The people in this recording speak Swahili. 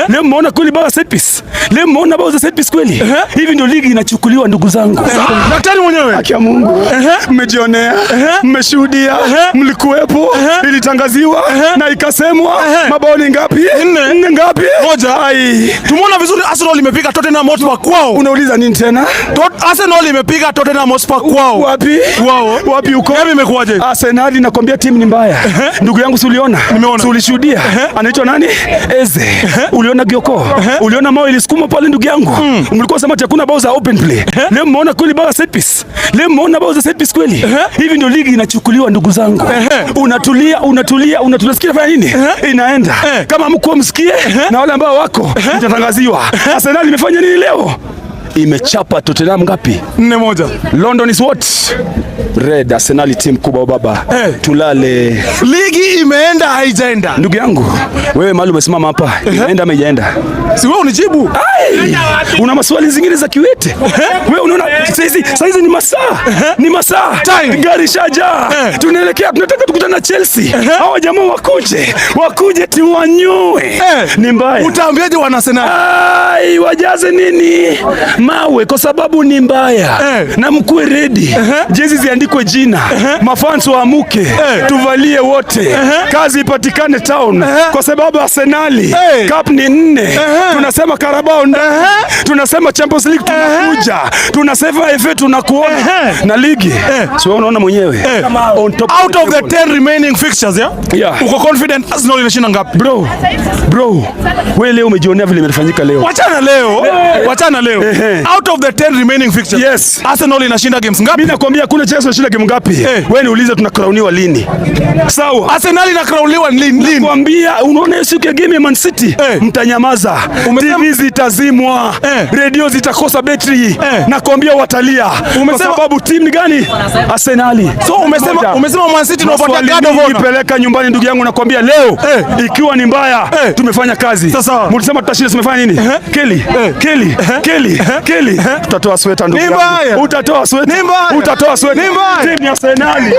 Leo mmeona kweli bao set piece. Leo mmeona bao za set piece kweli. Hivi ndio ligi inachukuliwa ndugu zangu. Daktari mwenyewe. Haki ya Mungu. Mmejionea, mmeshuhudia, mlikuwepo, ilitangaziwa na ikasemwa mabao ni ngapi? 4 ngapi? 1. Ai. Tumeona vizuri Arsenal imepiga Tottenham Hotspur kwao. Unauliza nini tena? Arsenal imepiga Tottenham Hotspur kwao. Wapi? Wao. Wapi uko? Game imekuaje? Arsenal nakwambia timu ni mbaya. Ndugu yangu si uliona? Nimeona. Si ulishuhudia? Anaitwa nani? Eze. Uliona Gioko? Uliona Mao ilisukuma pale ndugu yangu? Mlikuwa sema hakuna bao za open play. Leo mmeona kweli bao za set piece. Leo mmeona bao za set piece kweli. Hivi ndio ligi inachukuliwa ndugu zangu. Unatulia, sikia fanya nini? Inaenda. Kama mko msikie na wale ambao wako mtatangaziwa. Arsenal imefanya nini leo? Imechapa Tottenham ngapi? 4-1. London is what? Red. Arsenal team kubwa baba. Tulale. Ligi imeenda haijaenda. Ndugu yangu, wewe mahali umesimama hapa, imeenda ama haijaenda? Si wewe unijibu. Una maswali zingine za kiwete. Wewe unaona saizi ni masaa. Ni masaa. Gari shaja. Tunaelekea, tunataka tukutane na Chelsea. Hao jamaa wakuje tiwanyue. Ni mbaya. Utaambiaje wana Arsenal? Wajaze nini? Mawe kwa sababu ni mbaya. Na mkue ready. Jezi ziandikwe jina. Mafans waamuke. Tuvalie wote. Kazi ipatikane town. Kwa sababu Arsenal cup ni 4. Tunasema Carabao tunasema Champions League tunakuja. Tunasema FA tunakuona. Na ligi. Sio unaona mwenyewe. On top Out of the 10 remaining fixtures, yeah. Uko confident Arsenal inashinda ngapi? Bro. Wewe leo umejionea vile imefanyika leo. Wachana leo. Out of the 10 remaining fixtures. Yes. Arsenal inashinda games ngapi? Mimi nakwambia kuna Chelsea inashinda game ngapi? Wewe niulize tunakrouniwa lini? Sawa. Arsenal inakrouniwa lini? Nakwambia unaona siku ya game ya Man City mtanyamaza. TV zitazimwa. Radio zitakosa battery. Nakwambia watalia. Kwa sababu timu ni gani? Arsenal. So umesema Man City ndio wapata God of Honor. Nipeleka nyumbani ndugu yangu nakwambia leo ikiwa ni mbaya tumefanya kazi. Mlisema tutashinda tumefanya nini? Kelly. Tutatoa sweta ndugu yangu. Utatoa sweta. Timu ya Arsenal.